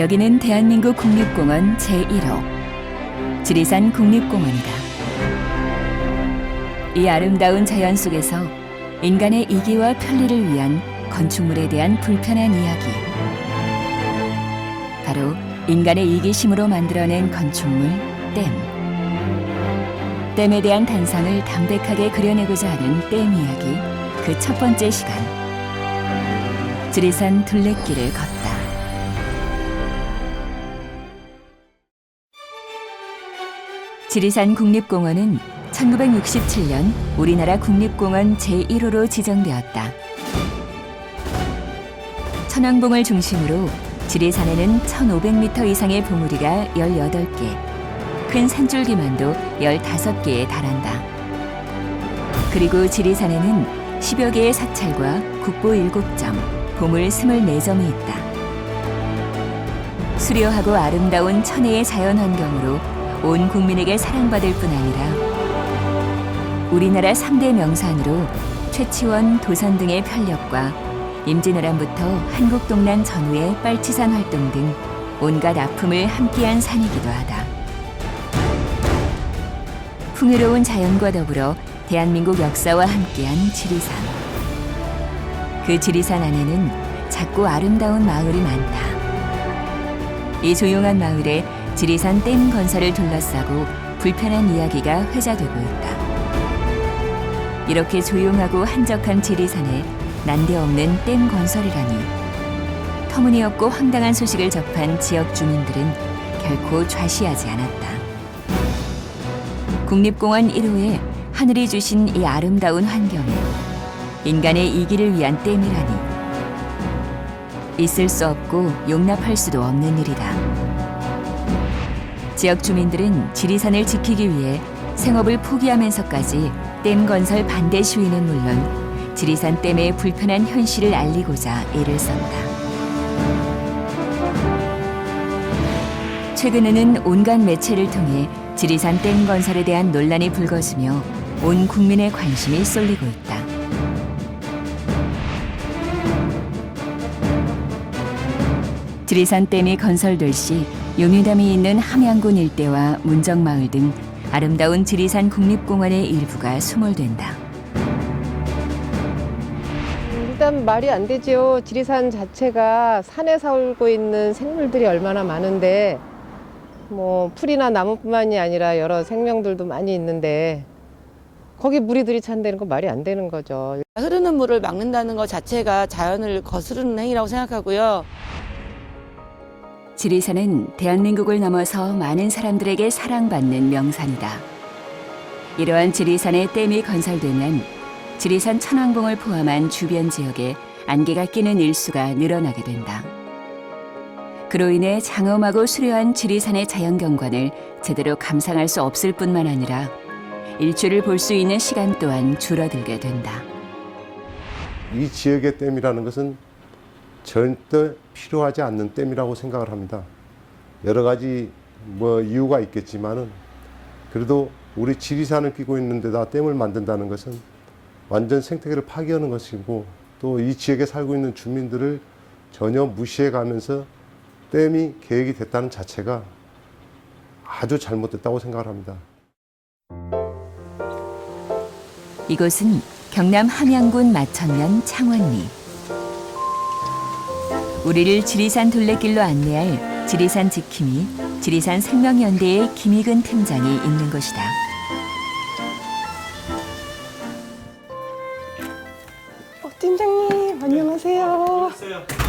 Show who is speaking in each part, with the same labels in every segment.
Speaker 1: 여기는 대한민국 국립공원 제1호 지리산 국립공원이다. 이 아름다운 자연 속에서 인간의 이기와 편리를 위한 건축물에 대한 불편한 이야기. 바로 인간의 이기심으로 만들어낸 건축물 댐. 댐에 대한 단상을 담백하게 그려내고자 하는 댐 이야기, 그 첫 번째 시간. 지리산 둘레길을 걷다. 지리산 국립공원은 1967년 우리나라 국립공원 제1호로 지정되었다. 천왕봉을 중심으로 지리산에는 1,500m 이상의 봉우리가 18개, 큰 산줄기만도 15개에 달한다. 그리고 지리산에는 10여 개의 사찰과 국보 7점, 보물 24점이 있다. 수려하고 아름다운 천혜의 자연환경으로 온 국민에게 사랑받을 뿐 아니라 우리나라 3대 명산으로 최치원, 도선 등의 편력과 임진왜란부터 한국동란 전후의 빨치산 활동 등 온갖 아픔을 함께한 산이기도 하다. 풍요로운 자연과 더불어 대한민국 역사와 함께한 지리산. 그 지리산 안에는 작고 아름다운 마을이 많다. 이 조용한 마을에 지리산 댐 건설을 둘러싸고 불편한 이야기가 회자되고 있다. 이렇게 조용하고 한적한 지리산에 난데없는 댐 건설이라니. 터무니없고 황당한 소식을 접한 지역 주민들은 결코 좌시하지 않았다. 국립공원 1호에 하늘이 주신 이 아름다운 환경에 인간의 이기를 위한 댐이라니. 있을 수 없고 용납할 수도 없는 일이다. 지역 주민들은 지리산을 지키기 위해 생업을 포기하면서까지 댐 건설 반대 시위는 물론 지리산 댐의 불편한 현실을 알리고자 애를 썼다. 최근에는 온갖 매체를 통해 지리산 댐 건설에 대한 논란이 불거지며 온 국민의 관심이 쏠리고 있다. 지리산 댐이 건설될 시 용유담이 있는 함양군 일대와 문정마을 등 아름다운 지리산 국립공원의 일부가 수몰된다.
Speaker 2: 일단 말이 안 되죠. 지리산 자체가 산에 살고 있는 생물들이 얼마나 많은데 뭐 풀이나 나무뿐만이 아니라 여러 생명들도 많이 있는데 거기 물이 들이찬다는 건 말이 안 되는 거죠.
Speaker 3: 흐르는 물을 막는다는 것 자체가 자연을 거스르는 행위라고 생각하고요.
Speaker 1: 지리산은 대한민국을 넘어서 많은 사람들에게 사랑받는 명산이다. 이러한 지리산의 댐이 건설되면 지리산 천왕봉을 포함한 주변 지역에 안개가 끼는 일수가 늘어나게 된다. 그로 인해 장엄하고 수려한 지리산의 자연경관을 제대로 감상할 수 없을 뿐만 아니라 일출을 볼 수 있는 시간 또한 줄어들게 된다.
Speaker 4: 이 지역의 댐이라는 것은 절대 필요하지 않는 댐이라고 생각을 합니다. 여러 가지 이유가 있겠지만은 그래도 우리 지리산을 끼고 있는 데다 댐을 만든다는 것은 완전 생태계를 파괴하는 것이고 또 이 지역에 살고 있는 주민들을 전혀 무시해 가면서 댐이 계획이 됐다는 자체가 아주 잘못됐다고 생각을 합니다.
Speaker 1: 이곳은 경남 함양군 마천면 창원리. 우리를 지리산 둘레길로 안내할 지리산 지킴이 지리산 생명연대의 김희근 팀장이 있는 곳이다.
Speaker 2: 팀장님 안녕하세요.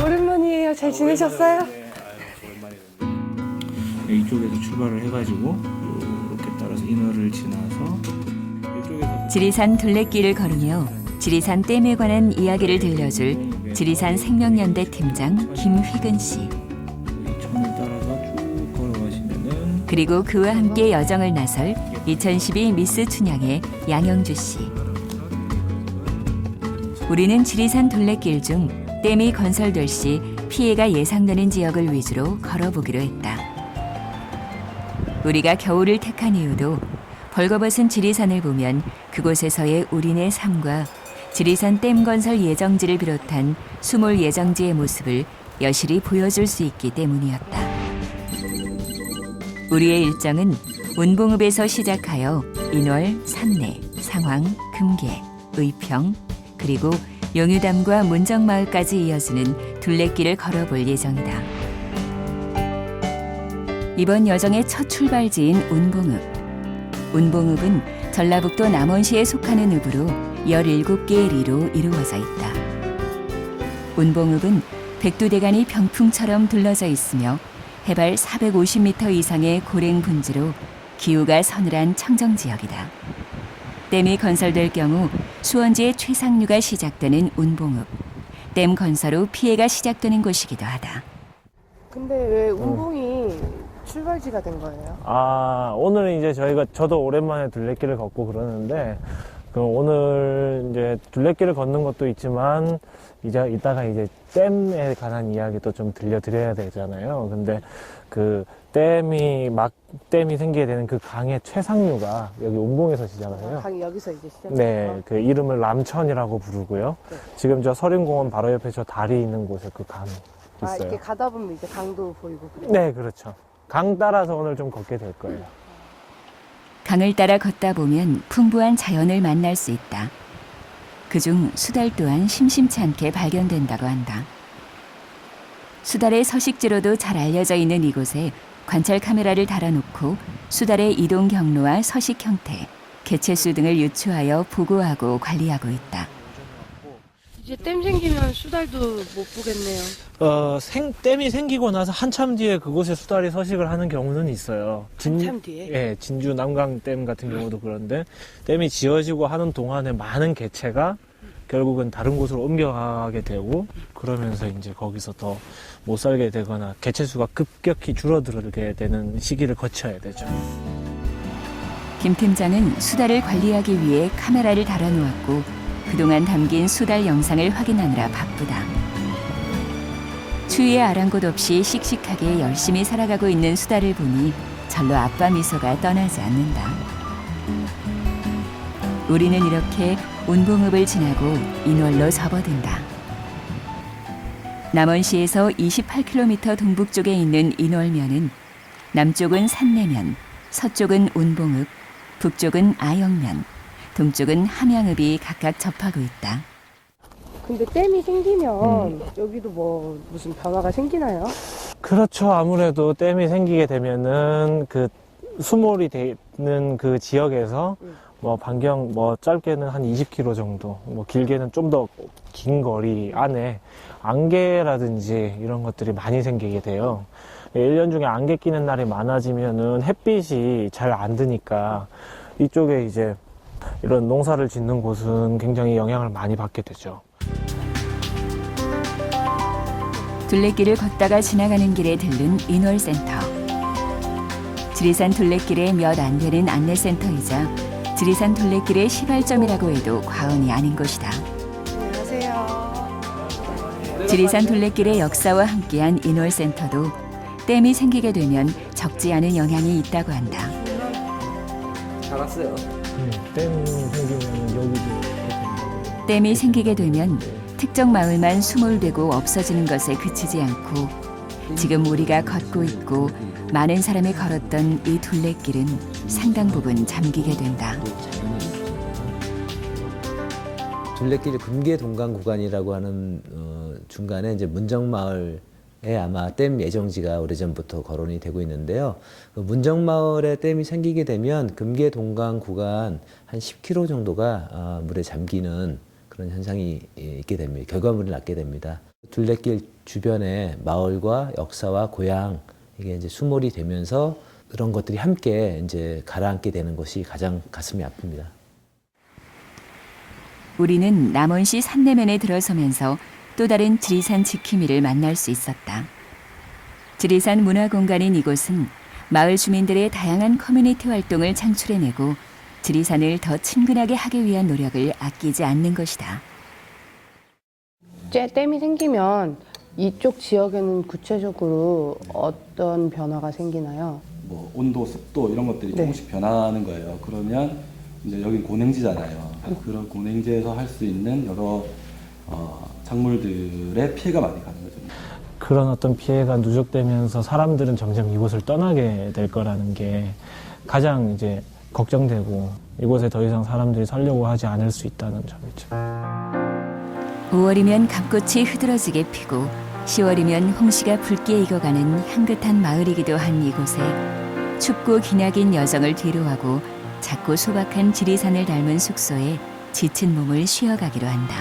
Speaker 2: 오랜만이에요. 잘 지내셨어요?
Speaker 5: 네, 오랜만이네. 이쪽에서 출발을 해가지고 이렇게 따라서 인허를 지나서 이쪽에서
Speaker 1: 지리산 둘레길을 걸으며 지리산 댐에 관한 이야기를 들려줄 지리산 생명연대 팀장 김휘근 씨.
Speaker 5: 천을 따라서 쭉 걸어가시면은
Speaker 1: 그리고 그와 함께 여정을 나설 2012 미스 춘향의 양영주 씨. 우리는 지리산 둘레길 중 댐이 건설될 시 피해가 예상되는 지역을 위주로 걸어보기로 했다. 우리가 겨울을 택한 이유도 벌거벗은 지리산을 보면 그곳에서의 우리네 삶과 지리산 댐 건설 예정지를 비롯한 수몰 예정지의 모습을 여실히 보여줄 수 있기 때문이었다. 우리의 일정은 운봉읍에서 시작하여 인월, 산내, 상황, 금계, 의평, 그리고 용유담과 문정마을까지 이어지는 둘레길을 걸어볼 예정이다. 이번 여정의 첫 출발지인 운봉읍. 운봉읍은 전라북도 남원시에 속하는 읍으로 17개의 리로 이루어져 있다. 운봉읍은 백두대간이 병풍처럼 둘러져 있으며 해발 450m 이상의 고랭 분지로 기후가 서늘한 청정지역이다. 댐이 건설될 경우 수원지의 최상류가 시작되는 운봉읍. 댐 건설 후 피해가 시작되는 곳이기도 하다.
Speaker 6: 근데 왜 운봉이 출발지가 된 거예요?
Speaker 7: 오늘은 이제 저도 오랜만에 둘레길을 걷고 그러는데, 오늘 이제 둘레길을 걷는 것도 있지만, 이따가 이제 댐에 관한 이야기도 좀 들려드려야 되잖아요. 근데 댐이 생기게 되는 그 강의 최상류가 여기 운봉에서 시작을 해요.
Speaker 6: 강이 여기서 이제 시작.
Speaker 7: 네, 그 이름을 남천이라고 부르고요.
Speaker 6: 네.
Speaker 7: 지금 저 서림공원 바로 옆에 저 다리 있는 곳에 그 강이 있어요.
Speaker 6: 이렇게 가다 보면 이제 강도 보이고 그래요.
Speaker 7: 네, 그렇죠. 강 따라서 오늘 좀 걷게 될 거예요.
Speaker 1: 강을 따라 걷다 보면 풍부한 자연을 만날 수 있다. 그중 수달 또한 심심치 않게 발견된다고 한다. 수달의 서식지로도 잘 알려져 있는 이곳에 관찰 카메라를 달아놓고 수달의 이동 경로와 서식 형태, 개체수 등을 유추하여 보고하고 관리하고 있다.
Speaker 6: 이제 댐 생기면 수달도 못 보겠네요.
Speaker 7: 댐이 생기고 나서 한참 뒤에 그곳에 수달이 서식을 하는 경우는 있어요.
Speaker 6: 한참 뒤에?
Speaker 7: 예, 진주 남강댐 같은 경우도 그런데 댐이 지어지고 하는 동안에 많은 개체가 결국은 다른 곳으로 옮겨가게 되고 그러면서 이제 거기서 더 못 살게 되거나 개체수가 급격히 줄어들게 되는 시기를 거쳐야 되죠.
Speaker 1: 김 팀장은 수달을 관리하기 위해 카메라를 달아놓았고 그동안 담긴 수달 영상을 확인하느라 바쁘다. 추위에 아랑곳 없이 씩씩하게 열심히 살아가고 있는 수달을 보니 절로 아빠 미소가 떠나지 않는다. 우리는 이렇게 운봉읍을 지나고 인월로 접어든다. 남원시에서 28km 동북쪽에 있는 인월면은 남쪽은 산내면, 서쪽은 운봉읍, 북쪽은 아영면, 동쪽은 함양읍이 각각 접하고 있다.
Speaker 6: 근데 댐이 생기면 여기도 뭐 무슨 변화가 생기나요?
Speaker 7: 그렇죠. 아무래도 댐이 생기게 되면은 그 수몰이 되는 그 지역에서 반경 짧게는 한 20km 정도, 길게는 좀 더 긴 거리 안에 안개라든지 이런 것들이 많이 생기게 돼요. 1년 중에 안개 끼는 날이 많아지면은 햇빛이 잘 안 드니까 이쪽에 이제 이런 농사를 짓는 곳은 굉장히 영향을 많이 받게 되죠.
Speaker 1: 둘레길을 걷다가 지나가는 길에 들른 인월센터. 지리산 둘레길의 몇 안 되는 안내센터이자 지리산 둘레길의 시발점이라고 해도 과언이 아닌 곳이다.
Speaker 6: 안녕하세요.
Speaker 1: 지리산 둘레길의 역사와 함께한 인월센터도 댐이 생기게 되면 적지 않은 영향이 있다고 한다.
Speaker 7: 댐 생기면 여기도
Speaker 1: 댐이 생기게 되면 특정 마을만 수몰되고 없어지는 것에 그치지 않고 지금 우리가 걷고 있고 많은 사람이 걸었던 이 둘레길은 상당 부분 잠기게 된다.
Speaker 8: 둘레길 금계 동강 구간이라고 하는 중간에 이제 문정마을에 아마 댐 예정지가 오래전부터 거론이 되고 있는데요. 그 문정마을에 댐이 생기게 되면 금계 동강 구간 한 10km 정도가 물에 잠기는 그런 현상이 있게 됩니다. 결과물이 났게 됩니다. 둘레길 주변에 마을과 역사와 고향 이게 이제 수몰이 되면서 그런 것들이 함께 이제 가라앉게 되는 것이 가장 가슴이 아픕니다.
Speaker 1: 우리는 남원시 산내면에 들어서면서 또 다른 지리산 지킴이를 만날 수 있었다. 지리산 문화공간인 이곳은 마을 주민들의 다양한 커뮤니티 활동을 창출해내고 지리산을 더 친근하게 하기 위한 노력을 아끼지 않는 것이다.
Speaker 6: 댐이 생기면 이쪽 지역에는 구체적으로 어떤 변화가 생기나요?
Speaker 9: 뭐 온도, 습도 이런 것들이 조금씩 변하는 거예요. 그러면 이제 여기 고냉지잖아요. 그런 고냉지에서 할 수 있는 여러 작물들의 피해가 많이 가는 거죠.
Speaker 7: 그런 어떤 피해가 누적되면서 사람들은 점점 이곳을 떠나게 될 거라는 게 가장 이제 걱정되고 이곳에 더 이상 사람들이 살려고 하지 않을 수 있다는 점이죠.
Speaker 1: 5월이면 감꽃이 흐드러지게 피고 10월이면 홍시가 붉게 익어가는 향긋한 마을이기도 한 이곳에 춥고 기나긴 여정을 뒤로하고 작고 소박한 지리산을 닮은 숙소에 지친 몸을 쉬어가기로 한다.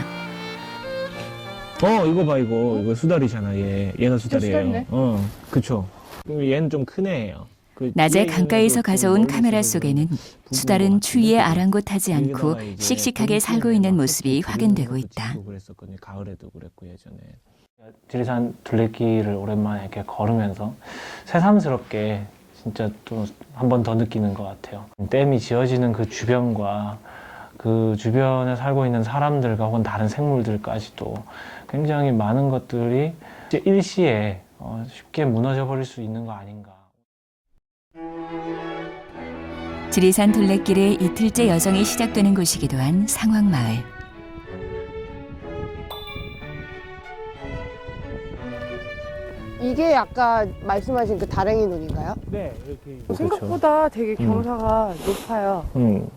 Speaker 7: 이거 봐, 이거 수달이잖아. 얘가 수달이에요.
Speaker 6: 수달이네.
Speaker 7: 그쵸. 얘는 좀 큰 애예요.
Speaker 1: 낮에 강가에서 가져온 카메라 속에는 수달은 추위에 아랑곳하지 않고 씩씩하게 살고 있는 모습이 확인되고 있다.
Speaker 7: 그랬었거든요. 가을에도 그랬고 예전에. 지리산 둘레길을 오랜만에 이렇게 걸으면서 새삼스럽게 진짜 또 한 번 더 느끼는 것 같아요. 댐이 지어지는 그 주변과 그 주변에 살고 있는 사람들과 혹은 다른 생물들까지도 굉장히 많은 것들이 일시에 쉽게 무너져 버릴 수 있는 거 아닌가.
Speaker 1: 지리산 둘레길의 이틀째 여정이 시작되는 곳이기도 한 상황마을.
Speaker 6: 이게 아까 말씀하신 그 다랭이 논인가요?
Speaker 7: 네, 이렇게.
Speaker 6: 생각보다 되게 경사가 높아요.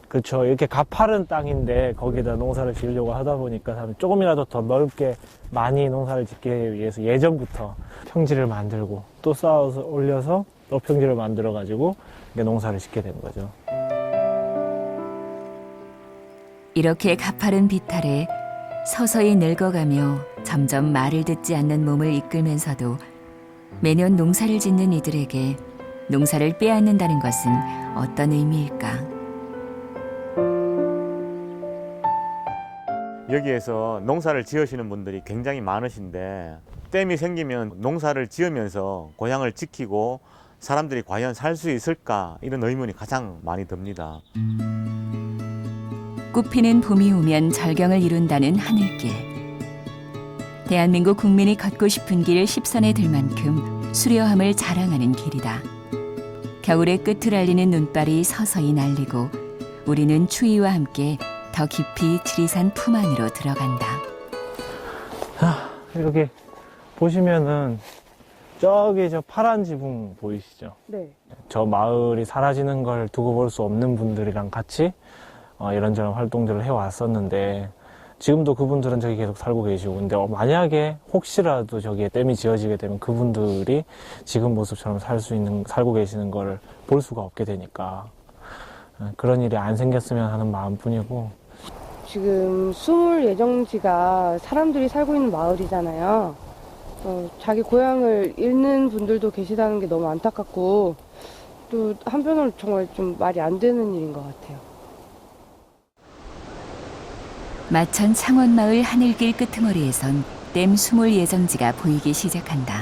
Speaker 7: 그렇죠. 이렇게 가파른 땅인데 거기다 농사를 지으려고 하다 보니까 사람이 조금이라도 더 넓게 많이 농사를 짓기 위해서 예전부터 평지를 만들고 또 쌓아서 올려서 또 평지를 만들어 가지고 농사를 짓게 된 거죠.
Speaker 1: 이렇게 가파른 비탈에 서서히 늙어가며 점점 말을 듣지 않는 몸을 이끌면서도 매년 농사를 짓는 이들에게 농사를 빼앗는다는 것은 어떤 의미일까?
Speaker 10: 여기에서 농사를 지으시는 분들이 굉장히 많으신데 댐이 생기면 농사를 지으면서 고향을 지키고 사람들이 과연 살 수 있을까 이런 의문이 가장 많이 듭니다.
Speaker 1: 꽃피는 봄이 오면 절경을 이룬다는 하늘길. 대한민국 국민이 걷고 싶은 길 10선에 들 만큼 수려함을 자랑하는 길이다. 겨울의 끝을 알리는 눈발이 서서히 날리고 우리는 추위와 함께 더 깊이 지리산 품 안으로 들어간다.
Speaker 7: 여기 보시면은 저기 저 파란 지붕 보이시죠?
Speaker 6: 네.
Speaker 7: 저 마을이 사라지는 걸 두고 볼 수 없는 분들이랑 같이 이런저런 활동들을 해왔었는데 지금도 그분들은 저기 계속 살고 계시고 근데 만약에 혹시라도 저기에 댐이 지어지게 되면 그분들이 지금 모습처럼 살고 계시는 걸 볼 수가 없게 되니까 그런 일이 안 생겼으면 하는 마음뿐이고.
Speaker 6: 지금 수물 예정지가 사람들이 살고 있는 마을이잖아요. 자기 고향을 잃는 분들도 계시다는 게 너무 안타깝고 또 한편으로 정말 좀 말이 안 되는 일인 것 같아요.
Speaker 1: 마천 창원마을 하늘길 끄트머리에선 댐 수몰 예정지가 보이기 시작한다.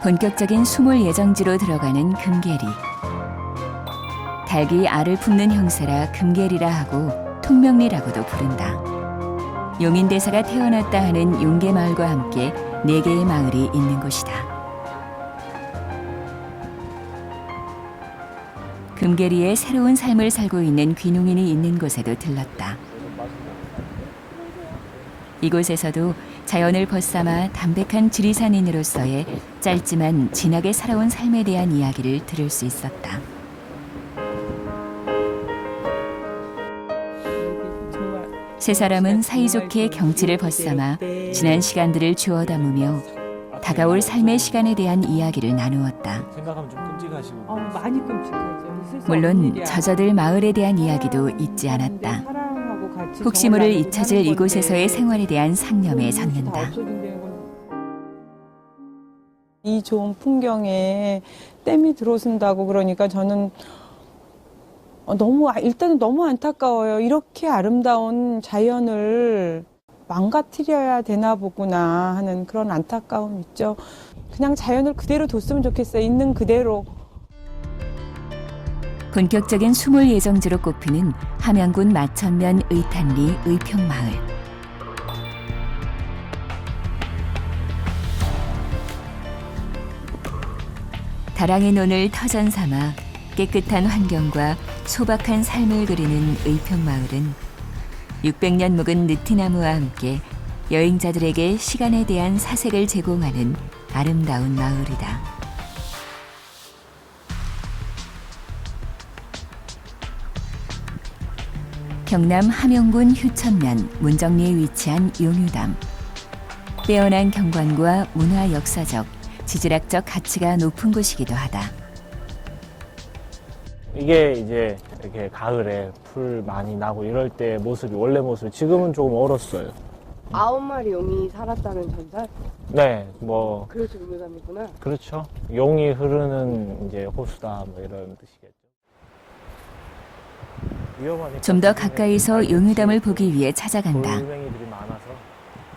Speaker 1: 본격적인 수몰 예정지로 들어가는 금계리. 닭이 알을 품는 형세라 금계리라 하고 통명리라고도 부른다. 용인대사가 태어났다 하는 용계마을과 함께 4개의 마을이 있는 곳이다. 금계리에 새로운 삶을 살고 있는 귀농인이 있는 곳에도 들렀다. 이곳에서도 자연을 벗삼아 담백한 지리산인으로서의 짧지만 진하게 살아온 삶에 대한 이야기를 들을 수 있었다. 세 사람은 사이좋게 경치를 벗삼아 지난 시간들을 주워 담으며 다가올 삶의 시간에 대한 이야기를 나누었다.
Speaker 7: 생각하면 좀 끔찍하시고.
Speaker 11: 많이 끔찍하죠.
Speaker 1: 물론 저저들 마을에 대한 이야기도 잊지 않았다. 혹시 모를 잊혀질 이곳에서의 생활에 대한 상념에 젖는다.
Speaker 11: 이 좋은 풍경에 댐이 들어선다고 그러니까 저는 일단은 너무 안타까워요. 이렇게 아름다운 자연을 망가뜨려야 되나 보구나 하는 그런 안타까움 있죠. 그냥 자연을 그대로 뒀으면 좋겠어요. 있는 그대로.
Speaker 1: 본격적인 수몰 예정지로 꼽히는 함양군 마천면 의탄리 의평마을. 다랑이 논을 터전 삼아 깨끗한 환경과 소박한 삶을 그리는 의평마을은 600년 묵은 느티나무와 함께 여행자들에게 시간에 대한 사색을 제공하는 아름다운 마을이다. 경남 함영군 휴천면 문정리에 위치한 용유담. 빼어난 경관과 문화 역사적, 지질학적 가치가 높은 곳이기도 하다.
Speaker 7: 이게 이제 이렇게 가을에 풀 많이 나고 이럴 때 모습이 원래 모습. 지금은 조금 얼었어요.
Speaker 6: 9마리 용이 살았다는 전설?
Speaker 7: 네, 뭐
Speaker 6: 그래서 용유담이구나.
Speaker 7: 그렇죠. 용이 흐르는 이제 호수다 뭐 이런 뜻이겠죠. 위험하니까
Speaker 1: 좀 더 가까이서 용유담을 보기 위해 찾아간다.
Speaker 7: 돌멩이들이 많아서.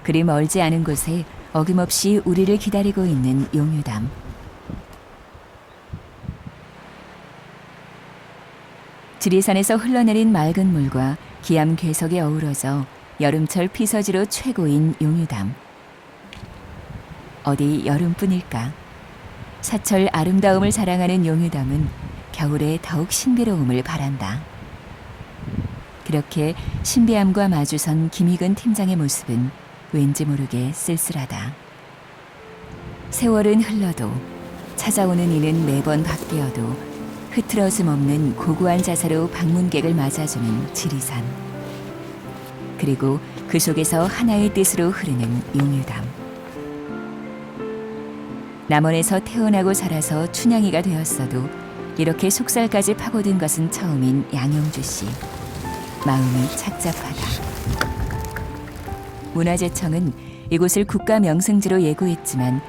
Speaker 1: 그리 멀지 않은 곳에 어김없이 우리를 기다리고 있는 용유담. 지리산에서 흘러내린 맑은 물과 기암 괴석이 어우러져 여름철 피서지로 최고인 용유담. 어디 여름뿐일까? 사철 아름다움을 자랑하는 용유담은 겨울에 더욱 신비로움을 바란다. 그렇게 신비함과 마주선 김희근 팀장의 모습은 왠지 모르게 쓸쓸하다. 세월은 흘러도 찾아오는 이는 매번 바뀌어도 흐트러짐 없는 고고한 자세로 방문객을 맞아주는 지리산. 그리고 그 속에서 하나의 뜻으로 흐르는 용유담. 남원에서 태어나고 자라서 춘향이가 되었어도 이렇게 속살까지 파고든 것은 처음인 양영주 씨. 마음이 착잡하다. 문화재청은 이곳을 국가명승지로 예고했지만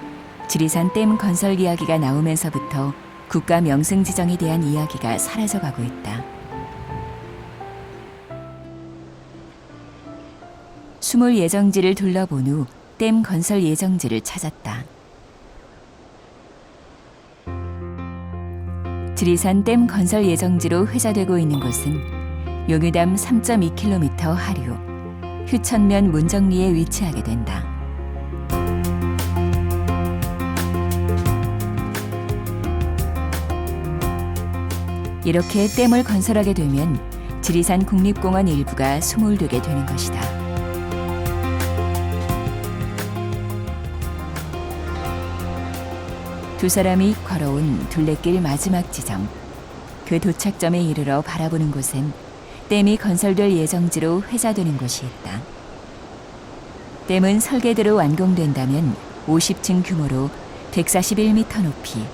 Speaker 1: 지리산 댐 건설 이야기가 나오면서부터 국가명승 지정에 대한 이야기가 사라져가고 있다. 수몰 예정지를 둘러본 후 댐 건설 예정지를 찾았다. 지리산 댐 건설 예정지로 회자되고 있는 곳은 용유담 3.2km 하류, 휴천면 문정리에 위치하게 된다. 이렇게 댐을 건설하게 되면 지리산 국립공원 일부가 수몰되게 되는 것이다. 두 사람이 걸어온 둘레길 마지막 지점, 그 도착점에 이르러 바라보는 곳엔 댐이 건설될 예정지로 회자되는 곳이 있다. 댐은 설계대로 완공된다면 50층 규모로 141m 높이,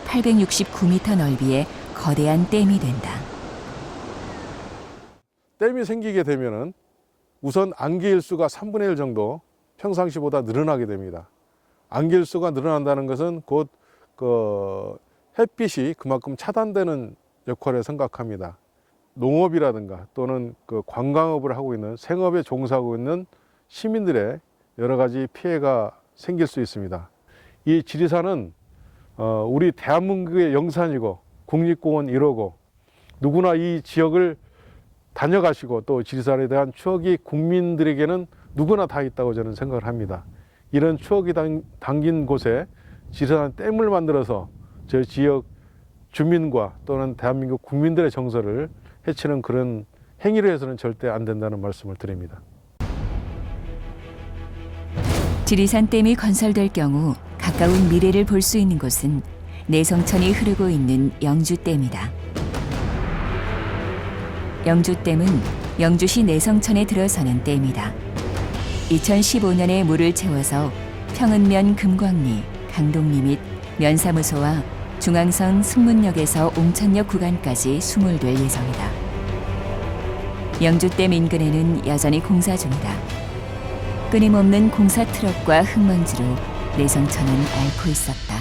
Speaker 1: 869m 넓이의 거대한 댐이 된다.
Speaker 12: 댐이 생기게 되면은 우선 안개일수가 3분의 1 정도 평상시보다 늘어나게 됩니다. 안개일수가 늘어난다는 것은 곧 그 햇빛이 그만큼 차단되는 역할을 생각합니다. 농업이라든가 또는 그 관광업을 하고 있는 생업에 종사하고 있는 시민들의 여러 가지 피해가 생길 수 있습니다. 이 지리산은 우리 대한민국의 영산이고 국립공원 1호고 누구나 이 지역을 다녀가시고 또 지리산에 대한 추억이 국민들에게는 누구나 다 있다고 저는 생각을 합니다. 이런 추억이 담긴 곳에 지리산 댐을 만들어서 저희 지역 주민과 또는 대한민국 국민들의 정서를 해치는 그런 행위를 해서는 절대 안 된다는 말씀을 드립니다.
Speaker 1: 지리산 댐이 건설될 경우 가까운 미래를 볼 수 있는 곳은 내성천이 흐르고 있는 영주댐이다. 영주댐은 영주시 내성천에 들어서는 댐이다. 2015년에 물을 채워서 평은면 금광리, 강동리 및 면사무소와 중앙선 승문역에서 옹천역 구간까지 수몰될 예정이다. 영주댐 인근에는 여전히 공사 중이다. 끊임없는 공사 트럭과 흙먼지로 내성천은 앓고 있었다.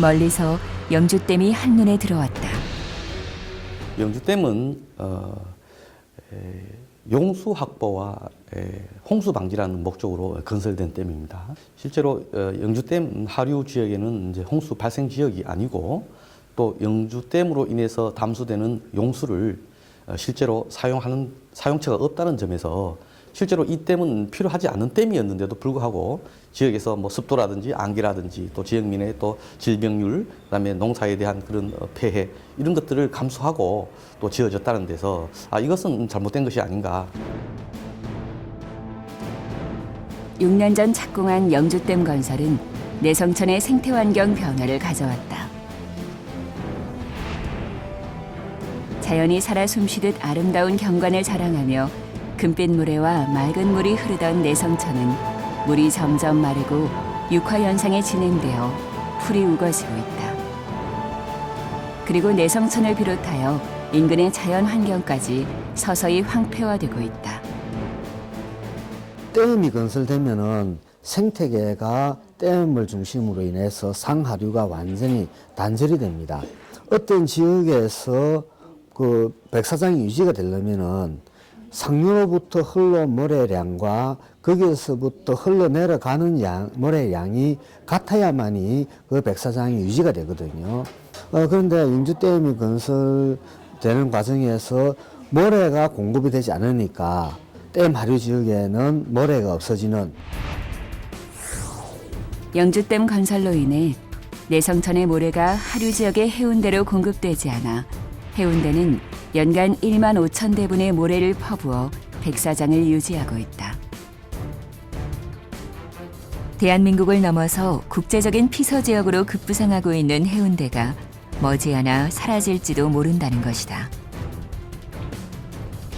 Speaker 1: 멀리서 영주댐이 한눈에 들어왔다.
Speaker 9: 영주댐은 용수 확보와 홍수 방지라는 목적으로 건설된 댐입니다. 실제로 영주댐 하류 지역에는 이제 홍수 발생 지역이 아니고 또 영주댐으로 인해서 담수되는 용수를 실제로 사용하는 사용처가 없다는 점에서 실제로 이 댐은 필요하지 않은 댐이었는데도 불구하고 지역에서 뭐 습도라든지 안개라든지 또 지역민의 또 질병률, 그다음에 농사에 대한 그런 폐해 이런 것들을 감수하고 또 지어졌다는 데서 이것은 잘못된 것이 아닌가.
Speaker 1: 6년 전 착공한 영주댐 건설은 내성천의 생태환경 변화를 가져왔다. 자연이 살아 숨쉬듯 아름다운 경관을 자랑하며 금빛 모래와 맑은 물이 흐르던 내성천은 물이 점점 마르고 육화현상이 진행되어 풀이 우거지고 있다. 그리고 내성천을 비롯하여 인근의 자연 환경까지 서서히 황폐화되고 있다.
Speaker 13: 댐이 건설되면은 생태계가 댐을 중심으로 인해서 상하류가 완전히 단절이 됩니다. 어떤 지역에서 그 백사장이 유지가 되려면은 상류로부터 흘러 모래량과 거기에서부터 흘러내려가는 모래 양이 같아야만이 그 백사장이 유지가 되거든요. 그런데 영주댐이 건설되는 과정에서 모래가 공급이 되지 않으니까 댐 하류 지역에는 모래가 없어지는.
Speaker 1: 영주댐 건설로 인해 내성천의 모래가 하류 지역의 해운대로 공급되지 않아 해운대는 연간 1만 5천 대분의 모래를 퍼부어 백사장을 유지하고 있다. 대한민국을 넘어서 국제적인 피서 지역으로 급부상하고 있는 해운대가 머지않아 사라질지도 모른다는 것이다.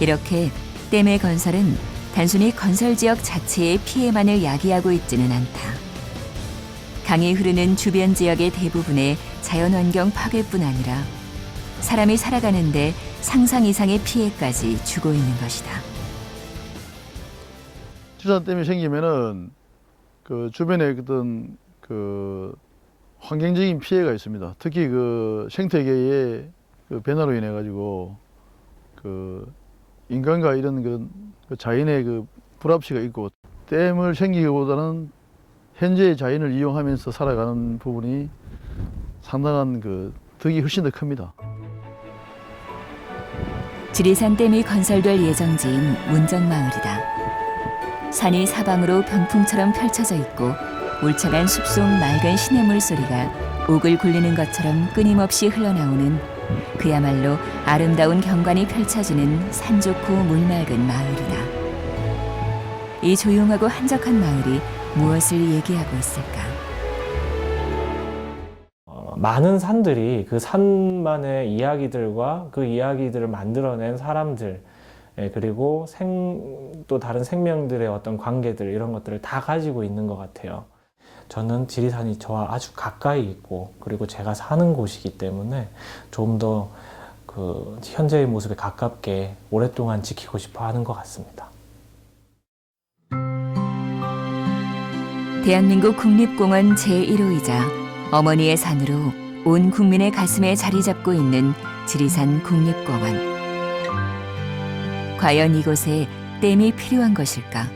Speaker 1: 이렇게 댐의 건설은 단순히 건설 지역 자체의 피해만을 야기하고 있지는 않다. 강이 흐르는 주변 지역의 대부분의 자연환경 파괴뿐 아니라 사람이 살아가는데 상상 이상의 피해까지 주고 있는 것이다.
Speaker 14: 지리산댐이 생기면은 그 주변에 어떤 그 환경적인 피해가 있습니다. 특히 그 생태계의 그 변화로 인해 가지고 그 인간과 이런 그 자연의 그 불합치가 있고, 댐을 생기기보다는 현재의 자연을 이용하면서 살아가는 부분이 상당한 그 덕이 훨씬 더 큽니다.
Speaker 1: 지리산댐이 건설될 예정지인 문정마을이다. 산이 사방으로 병풍처럼 펼쳐져 있고 울창한 숲속 맑은 시냇물 소리가 옥을 굴리는 것처럼 끊임없이 흘러나오는 그야말로 아름다운 경관이 펼쳐지는 산 좋고 물 맑은 마을이다. 이 조용하고 한적한 마을이 무엇을 얘기하고 있을까?
Speaker 7: 많은 산들이 그 산만의 이야기들과 그 이야기들을 만들어낸 사람들, 그리고 또 다른 생명들의 어떤 관계들, 이런 것들을 다 가지고 있는 것 같아요. 저는 지리산이 저와 아주 가까이 있고, 그리고 제가 사는 곳이기 때문에 좀 더 그 현재의 모습에 가깝게 오랫동안 지키고 싶어 하는 것 같습니다.
Speaker 1: 대한민국 국립공원 제1호이자 어머니의 산으로 온 국민의 가슴에 자리 잡고 있는 지리산 국립공원. 과연 이곳에 댐이 필요한 것일까?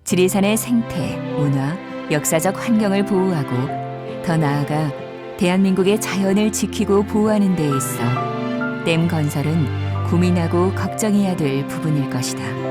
Speaker 1: 지리산의 생태, 문화, 역사적 환경을 보호하고 더 나아가 대한민국의 자연을 지키고 보호하는 데 있어 댐 건설은 고민하고 걱정해야 될 부분일 것이다.